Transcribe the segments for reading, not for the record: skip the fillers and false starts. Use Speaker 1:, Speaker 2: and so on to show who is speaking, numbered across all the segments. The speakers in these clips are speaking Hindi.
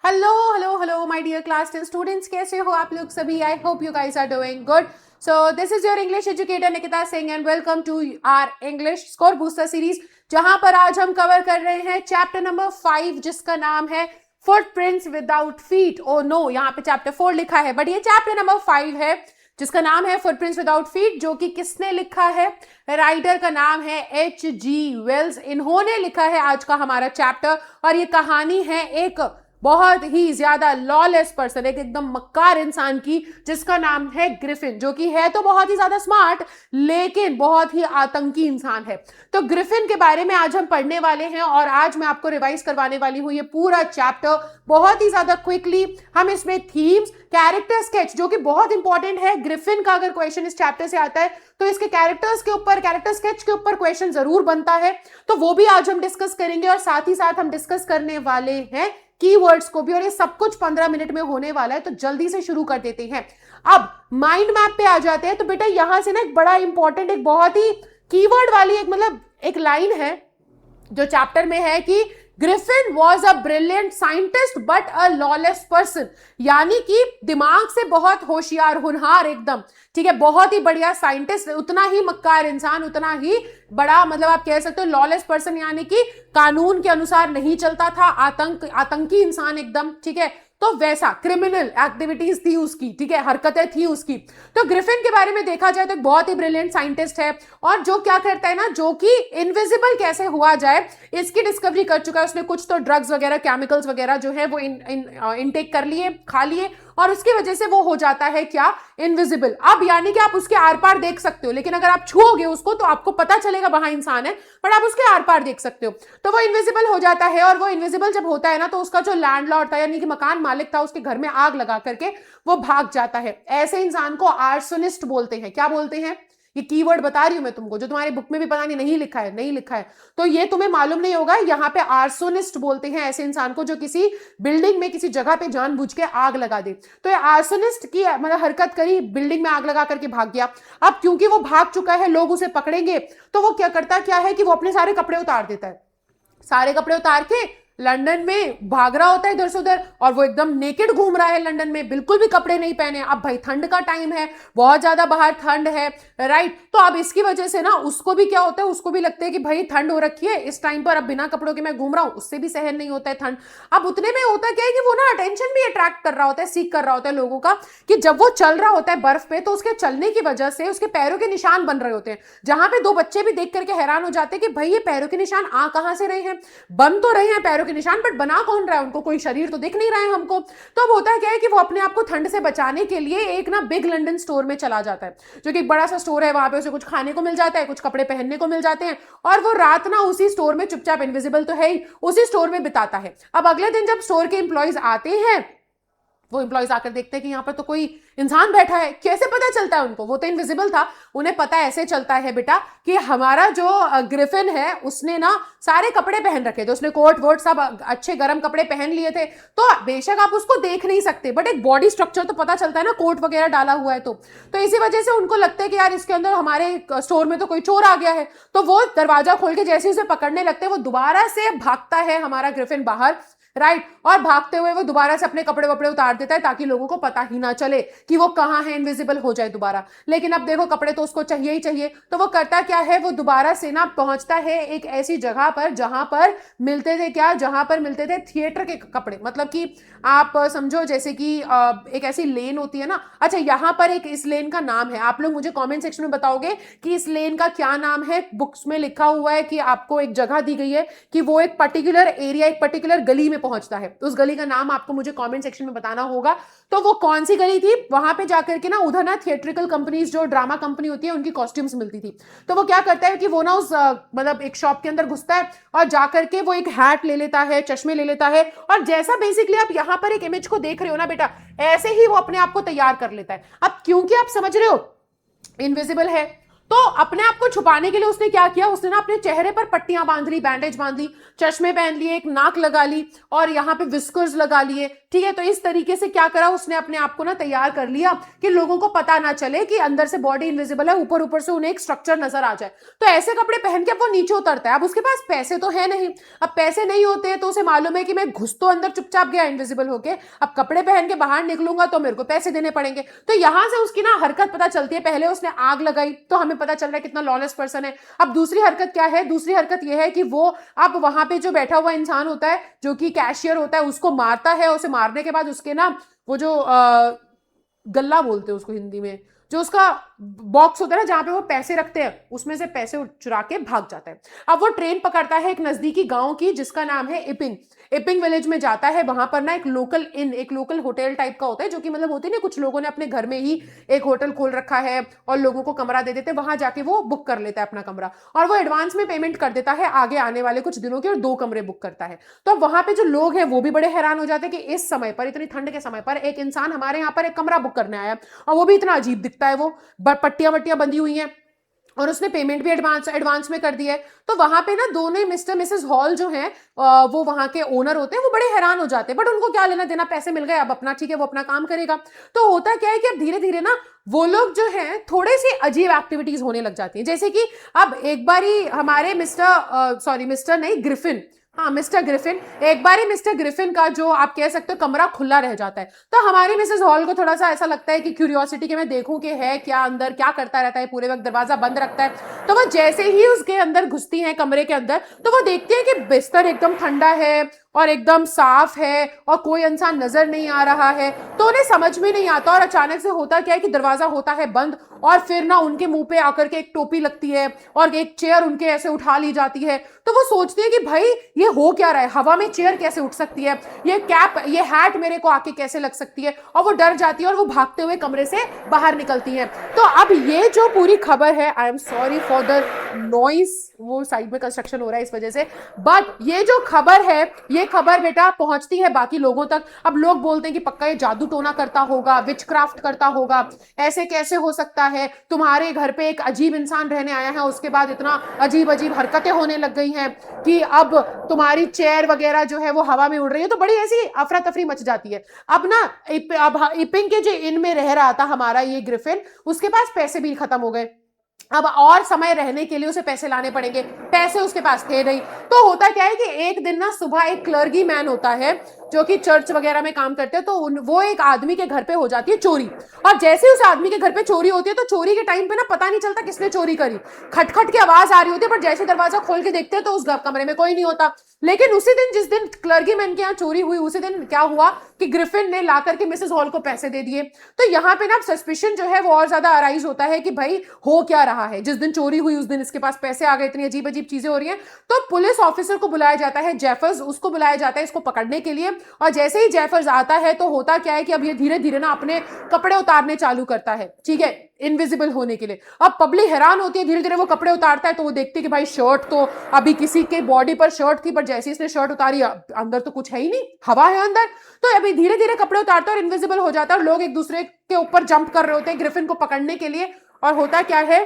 Speaker 1: Hello hello hello my dear class 10 students, कैसे हो आप लोग सभी? I hope you guys are doing good. So this is your English educator Nikita Singh and welcome to our English score booster series, जहां पर आज हम कवर कर रहे हैं चैप्टर नंबर 5 जिसका नाम है footprints without feet. Oh no, यहाँ पे चैप्टर 4 लिखा है बट ये चैप्टर नंबर 5 है जिसका नाम है फुटप्रिंट्स विदाउट फीट, जो कि किसने लिखा है? राइटर का नाम है H.G. वेल्स. इन्होंने लिखा है आज का हमारा चैप्टर और ये कहानी है एक बहुत ही ज्यादा लॉलेस पर्सन, एक एकदम मक्कार इंसान की, जिसका नाम है ग्रिफिन, जो कि है तो बहुत ही ज्यादा स्मार्ट लेकिन बहुत ही आतंकी इंसान है. तो ग्रिफिन के बारे में आज हम पढ़ने वाले हैं और आज मैं आपको रिवाइज करवाने वाली हूं ये पूरा चैप्टर बहुत ही ज्यादा क्विकली. हम इसमें थीम्स, कैरेक्टर स्केच जो कि बहुत इंपॉर्टेंट है. ग्रिफिन का अगर क्वेश्चन इस चैप्टर से आता है तो इसके कैरेक्टर्स के ऊपर, कैरेक्टर स्केच के ऊपर क्वेश्चन जरूर बनता है, तो वो भी आज हम डिस्कस करेंगे. और साथ ही साथ हम डिस्कस करने वाले हैं कीवर्ड्स को भी, और ये सब कुछ 15 मिनट में होने वाला है, तो जल्दी से शुरू कर देते हैं. अब माइंड मैप पे आ जाते हैं. तो बेटा यहां से ना एक बड़ा इंपॉर्टेंट, एक बहुत ही कीवर्ड वाली एक मतलब एक लाइन है जो चैप्टर में है कि Griffin was a brilliant scientist but a lawless person. यानी कि दिमाग से बहुत होशियार, होनहार एकदम, ठीक है, बहुत ही बढ़िया साइंटिस्ट, उतना ही मक्कार इंसान, उतना ही बड़ा, मतलब आप कह सकते हो लॉलेस पर्सन, यानी कि कानून के अनुसार नहीं चलता था, आतंकी इंसान एकदम, ठीक है. तो वैसा क्रिमिनल एक्टिविटीज थी उसकी, ठीक है, हरकतें थी उसकी. तो ग्रिफिन के बारे में देखा जाए तो एक बहुत ही ब्रिलियंट साइंटिस्ट है और जो क्या करता है ना, जो कि इनविजिबल कैसे हुआ जाए इसकी डिस्कवरी कर चुका है. उसने कुछ तो ड्रग्स वगैरह, केमिकल्स वगैरह जो है वो इनटेक कर लिए, खा लिए, और उसकी वजह से वो हो जाता है क्या? इनविजिबल. अब यानी कि आप उसके आर पार देख सकते हो, लेकिन अगर आप छुओगे उसको तो आपको पता चलेगा वहां इंसान है, बट आप उसके आर पार देख सकते हो. तो वो इनविजिबल हो जाता है और वो इनविजिबल जब होता है ना, तो उसका जो लैंडलॉर्ड था यानी कि मकान मालिक था, उसके घर में आग लगा करके वो भाग जाता है. ऐसे इंसान को आर्सोनिस्ट बोलते हैं. क्या बोलते हैं? ये कीवर्ड बता रही हूं मैं तुमको, जो तुम्हारी बुक में भी पता नहीं लिखा है, नहीं लिखा है, तो ये तुम्हें मालूम नहीं होगा. यहाँ पे आर्सोनिस्ट बोलते हैं ऐसे इंसान को जो किसी बिल्डिंग में, किसी जगह पे जानबूझ के आग लगा दे. तो ये आर्सोनिस्ट की मतलब हरकत करी, बिल्डिंग में आग लगा करके भाग गया. अब क्योंकि वो भाग चुका है, लोग उसे पकड़ेंगे, तो वो क्या करता क्या है कि वो अपने सारे कपड़े उतार देता है. सारे कपड़े उतार के लंदन में भाग रहा होता है इधर से उधर, और वो एकदम नेकेड घूम रहा है लंदन में, बिल्कुल भी कपड़े नहीं पहने. अब भाई ठंड का टाइम है, बहुत ज्यादा बाहर ठंड है, राइट. तो अब इसकी वजह से ना उसको भी क्या होता है, उसको भी लगता है कि भाई ठंड हो रखी है इस टाइम पर, अब बिना कपड़ों के मैं घूम रहा हूं, उससे भी सहन नहीं होता है ठंड. अब उतने में होता क्या है कि वो ना अटेंशन भी अट्रैक्ट कर रहा होता है, सीख कर रहा होता है लोगों का, कि जब वो चल रहा होता है बर्फ पे तो उसके चलने की वजह से उसके पैरों के निशान बन रहे होते हैं, जहां पे दो बच्चे भी देख करके हैरान हो जाते हैं कि भाई ये पैरों के निशान आ कहां से रहे हैं. बन तो रहे हैं पैरों के निशान, बट बना कौन रहा है उनको? कोई शरीर तो दिख नहीं रहा है हमको. तो अब होता क्या है कि वो अपने आप को ठंड से बचाने के लिए एक ना बिग लंदन स्टोर में चला जाता है, जो कि एक बड़ा सा स्टोर है. वहां पे उसे कुछ खाने को मिल जाता है, कुछ कपड़े पहनने को मिल जाते हैं, और वो रात ना उसी स्टोर में चुपचाप, इनविजिबल तो है ही, उसी स्टोर में बिताता है. अब अगले दिन जब स्टोर के एम्प्लॉयज आते हैं, वो एम्प्लॉयज आकर देखते हैं कि यहाँ पर तो कोई इंसान बैठा है. कैसे पता चलता है उनको? वो तो इनविजिबल था. उन्हें पता ऐसे चलता है बेटा कि हमारा जो ग्रिफिन है उसने ना सारे कपड़े पहन रखे थे, उसने कोट वोट सब अच्छे गर्म कपड़े पहन लिए थे. तो बेशक आप उसको देख नहीं सकते, बट एक बॉडी स्ट्रक्चर तो पता चलता है ना, कोट वगैरह डाला हुआ है. तो इसी वजह से उनको लगता है कि यार इसके अंदर, हमारे स्टोर में तो कोई चोर आ गया है. तो वो दरवाजा खोल के जैसे उसे पकड़ने लगते हैं, वो दोबारा से भागता है हमारा ग्रिफिन बाहर, राइट. और भागते हुए वो दोबारा से अपने कपड़े वपड़े उतार देता है ताकि लोगों को पता ही ना चले कि वो कहां है, इनविजिबल हो जाए दोबारा. लेकिन अब देखो कपड़े तो उसको चाहिए ही चाहिए, तो वो करता क्या है, वो दोबारा से ना पहुंचता है एक ऐसी जगह पर जहां पर मिलते थे क्या, जहां पर मिलते थे थिएटर के कपड़े. मतलब कि आप समझो जैसे कि एक ऐसी लेन होती है ना. अच्छा, यहां पर एक इस लेन का नाम है, आप लोग मुझे कमेंट सेक्शन में बताओगे कि इस लेन का क्या नाम है. बुक्स में लिखा हुआ है कि आपको एक जगह दी गई है कि वो एक पर्टिकुलर एरिया, एक पर्टिकुलर गली में पहुंचता है. उस गली का नाम आपको मुझे कमेंट सेक्शन में बताना होगा. तो वो कौन सी गली थी? वहां पे जाकर के ना उधर ना थिएट्रिकल कंपनीज, जो ड्रामा कंपनी होती है, उनकी कॉस्ट्यूम्स मिलती थी. तो वो क्या करता है कि वो ना उस मतलब एक शॉप के अंदर घुसता है और जाकर के वो एक हैट ले लेता है, चश्मे ले लेता है, और जैसा बेसिकली आप यहां पर एक इमेज को देख रहे हो ना बेटा, ऐसे ही वो अपने आप को तैयार कर लेता है. अब क्योंकि आप समझ रहे हो इनविजिबल है, तो अपने आप को छुपाने के लिए उसने क्या किया, उसने ना अपने चेहरे पर पट्टियां बांध ली, बैंडेज बांध ली, चश्मे पहन लिए, एक नाक लगा ली और यहाँ पे विस्कर्स लगा लिए, ठीक है। तो इस तरीके से क्या करा उसने, अपने आप को ना तैयार कर लिया कि लोगों को पता ना चले कि अंदर से बॉडी इनविजिबल है, ऊपर ऊपर से उन्हें एक स्ट्रक्चर नजर आ जाए। तो ऐसे कपड़े पहन के अब वो नीचे उतरता है। अब उसके पास पैसे तो है नहीं, अब पैसे नहीं होते हैं तो उसे मालूम है कि मैं घुस तो अंदर चुपचाप गया इनविजिबल होके, अब कपड़े पहन के बाहर निकलूंगा तो मेरे को पैसे देने पड़ेंगे। तो यहां से उसकी ना हरकत पता चलती है। पहले उसने आग लगाई तो हमें पता चल रहा है कितना लॉलेस पर्सन है। अब दूसरी हरकत क्या है, दूसरी हरकत यह है कि वो अब वहां पे जो बैठा हुआ इंसान होता है जो कि कैशियर होता है उसको मारता है। उसे मारने के बाद उसके ना वो जो गल्ला बोलते हैं उसको हिंदी में, जो उसका बॉक्स होता है ना जहां पे वो पैसे रखते हैं, उसमें से पैसे चुरा के भाग जाता है। अब वो ट्रेन पकड़ता है एक नजदीकी गांव की जिसका नाम है इपिंग। इपिंग विलेज में जाता है। वहां पर ना एक लोकल इन, एक लोकल होटल टाइप का होता है, जो कि मतलब होती है ना, कुछ लोगों ने अपने घर में ही एक होटल खोल रखा है और लोगों को कमरा दे देते हैं। वहां जाके वो बुक कर लेता है अपना कमरा और वो एडवांस में पेमेंट कर देता है आगे आने वाले कुछ दिनों के, और 2 कमरे बुक करता है। तो अब वहां पे जो लोग हैं वो भी बड़े हैरान हो जाते हैं कि इस समय पर, इतनी ठंड के समय पर एक इंसान हमारे यहाँ पर एक कमरा बुक करने आया और वो भी इतना अजीब दिखता है। वो पट्टियां वट्टियां बंधी हुई हैं और उसने पेमेंट भी एडवांस में कर दिया है। तो वहां पे ना दोनों मिस्टर मिसेस हॉल जो हैं वो वहां के ओनर होते हैं, वो बड़े हैरान हो जाते हैं। बट उनको क्या लेना देना, पैसे मिल गए, अब अपना ठीक है वो अपना काम करेगा। तो होता क्या है कि अब धीरे धीरे ना वो लोग जो हैं थोड़े सी अजीब एक्टिविटीज होने लग जाती हैं। जैसे कि अब एक बारी हमारे मिस्टर नहीं, ग्रिफिन, हाँ मिस्टर ग्रिफिन, एक बार ही मिस्टर ग्रिफिन का जो आप कह सकते हो कमरा खुला रह जाता है। तो हमारी मिसेस हॉल को थोड़ा सा ऐसा लगता है कि क्यूरियोसिटी के मैं देखूं कि है क्या अंदर, क्या करता रहता है, पूरे वक्त दरवाजा बंद रखता है। तो वो जैसे ही उसके अंदर घुसती है कमरे के अंदर, तो वो देखती है कि बिस्तर एकदम ठंडा है और एकदम साफ है और कोई इंसान नजर नहीं आ रहा है। तो उन्हें समझ में नहीं आता और अचानक से होता क्या है कि दरवाजा होता है बंद और फिर ना उनके मुंह पे आकर के एक टोपी लगती है और एक चेयर उनके ऐसे उठा ली जाती है। तो वो सोचती है कि भाई ये हो क्या रहा है, हवा में चेयर कैसे उठ सकती है, ये कैप, ये हैट मेरे को आके कैसे लग सकती है। और वो डर जाती है और वो भागते हुए कमरे से बाहर निकलती है। तो अब ये जो पूरी खबर है, I am sorry for the noise, वो साइड में कंस्ट्रक्शन हो रहा है इस वजह से, बट ये जो खबर है, ये खबर बेटा पहुंचती है बाकी लोगों तक। अब लोग बोलते हैं कि पक्का ये जादू टोना करता होगा, विचक्राफ्ट करता होगा, ऐसे कैसे हो सकता है, तुम्हारे घर पे एक अजीब इंसान रहने आया है, उसके बाद इतना अजीब अजीब हरकतें होने लग गई हैं कि अब तुम्हारी चेयर वगैरह जो है वो हवा में उड़ रही है। तो बड़ी ऐसी अफरा तफरी मच जाती है। अब ना अब इपिंग के जो इन में रह रहा था हमारा ये ग्रिफिन, उसके पास पैसे भी खत्म हो गए। अब और समय रहने के लिए उसे पैसे लाने पड़ेंगे, पैसे उसके पास थे नहीं। तो होता क्या है कि एक दिन ना सुबह एक क्लर्गी मैन होता है जो कि चर्च वगैरह में काम करते हैं, तो वो एक आदमी के घर पे हो जाती है चोरी। और जैसे ही उस आदमी के घर पे चोरी होती है तो चोरी के टाइम पे ना पता नहीं चलता किसने चोरी करी, खटखट की आवाज आ रही होती है, पर जैसे दरवाजा खोल के देखते हैं तो उस कमरे में कोई नहीं होता। लेकिन उसी दिन, जिस दिन क्लर्गी मैन के यहाँ चोरी हुई, उसी दिन क्या हुआ कि ग्रिफिन ने ला करके मिसेस हॉल को पैसे दे दिए। तो यहाँ पे ना सस्पिशन जो है वो और ज्यादा अराइज होता है कि भाई हो क्या रहा है, जिस दिन चोरी हुई उस दिन इसके पास पैसे आ गए, इतनी अजीब अजीब चीजें हो रही हैं। तो पुलिस ऑफिसर को बुलाया जाता है, जेफर्स, उसको बुलाया जाता है इसको पकड़ने के लिए। और जैसे ही जेफर्स आता है तो होता क्या है कि अब ये धीरे धीरे ना अपने कपड़े उतारने चालू करता है, ठीक है, इनविजिबल होने के लिए। अब पब्लिक हैरान होती है, धीरे धीरे वो कपड़े उतारता है तो वो देखते हैं कि भाई शर्ट तो अभी किसी के बॉडी पर शर्ट थी, पर जैसे इसने शर्ट उतारी अंदर तो कुछ है ही नहीं, हवा है अंदर। तो अभी धीरे धीरे कपड़े उतारता है और इनविजिबल हो जाता है और लोग एक दूसरे के ऊपर जंप कर रहे होते हैं ग्रिफिन को पकड़ने के लिए। और होता क्या है,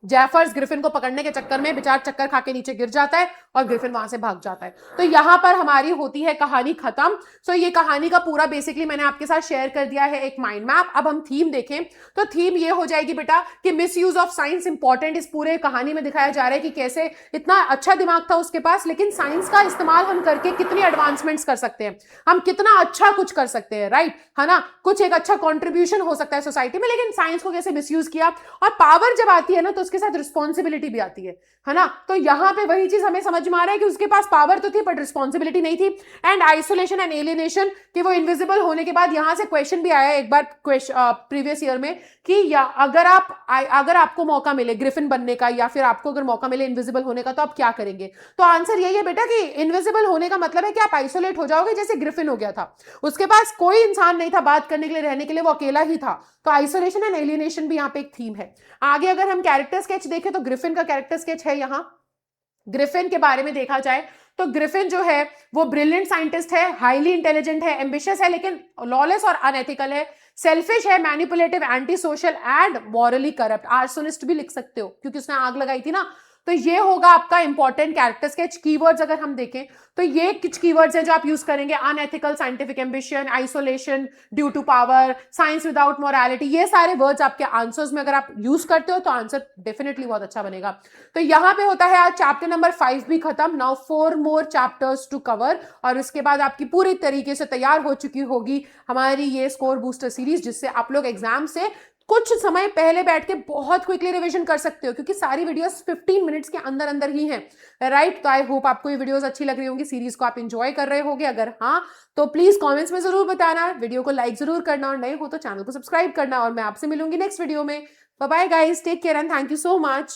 Speaker 1: जेफर्स ग्रिफिन को पकड़ने के चक्कर में बेचारा चक्कर खा के नीचे गिर जाता है और ग्रिफिन वहां से भाग जाता है। तो यहां पर हमारी होती है कहानी खत्म। सो ये कहानी का पूरा बेसिकली मैंने आपके साथ शेयर कर दिया है एक माइंड मैप। अब हम थीम देखें तो थीम ये हो जाएगी बेटा कि miss use of science important. इस पूरे कहानी में दिखाया जा रहा है कि कैसे इतना अच्छा दिमाग था उसके पास, लेकिन साइंस का इस्तेमाल हम करके कितनी एडवांसमेंट्स कर सकते हैं, हम कितना अच्छा कुछ कर सकते हैं, राइट है ना, कुछ एक अच्छा कॉन्ट्रीब्यूशन हो सकता है सोसाइटी में, लेकिन साइंस को कैसे मिसयूज किया। और पावर जब आती है ना तो उसके साथ रिस्पॉन्सिबिलिटी भी आती है ना। तो यहां पे वही चीज हमें समझ में आ रहा है कि उसके पास पावर तो थी बट रिस्पॉन्सिबिलिटी नहीं थी। एंड आइसोलेशन एंड एलिनेशन, कि वो इनविजिबल होने के बाद यहां से क्वेश्चन भी आया एक बार प्रीवियस ईयर में कि अगर आपको मौका मिले ग्रिफिन बनने का या फिर आपको अगर मौका मिले इनविजिबल होने का तो आप क्या करेंगे। तो आंसर यही है बेटा कि इनविजिबल होने का मतलब है कि आप आइसोलेट हो जाओगे, जैसे ग्रिफिन हो गया था, उसके पास कोई इंसान नहीं था बात करने के लिए, रहने के लिए, वो अकेला ही था। तो आइसोलेशन एंड एलिनेशन भी यहाँ पे एक थीम है। आगे अगर हम कैरेक्टर स्केच देखें तो ग्रिफिन का कैरेक्टर स्केच है यहाँ। ग्रिफिन के बारे में देखा जाए तो ग्रिफिन जो है वो ब्रिलियंट साइंटिस्ट है, हाईली इंटेलिजेंट है, एम्बिशियस है, लेकिन लॉलेस और अनएथिकल है, सेल्फिश है, manipulative, anti social and morally corrupt. Arsonist भी लिख सकते हो क्योंकि उसने आग लगाई थी ना। तो ये होगा आपका इंपॉर्टेंट कैरेक्टर स्केच। कीवर्ड्स अगर हम देखें तो ये कुछ कीवर्ड्स हैं जो आप यूज करेंगे, unethical, scientific ambition, isolation, due to power, science without morality. ये सारे वर्ड्स आपके आंसर्स में अगर आप यूज करते हो तो आंसर डेफिनेटली बहुत अच्छा बनेगा। तो यहां पे होता है आज चैप्टर नंबर 5 भी खत्म। Now 4 more chapters to cover, और उसके बाद आपकी पूरी तरीके से तैयार हो चुकी होगी हमारी ये स्कोर बूस्टर सीरीज, जिससे आप लोग एग्जाम से कुछ समय पहले बैठ के बहुत क्विकली रिवीजन कर सकते हो, क्योंकि सारी वीडियोस 15 मिनट्स के अंदर अंदर ही हैं, राइट। तो आई होप आपको ये वीडियोस अच्छी लग रही होंगी, सीरीज को आप एंजॉय कर रहे होंगे। अगर हाँ तो प्लीज कमेंट्स में जरूर बताना, वीडियो को लाइक जरूर करना, और नए हो तो चैनल को सब्सक्राइब करना। और मैं आपसे मिलूंगी नेक्स्ट वीडियो में। Bye bye guys, take care and thank you so much.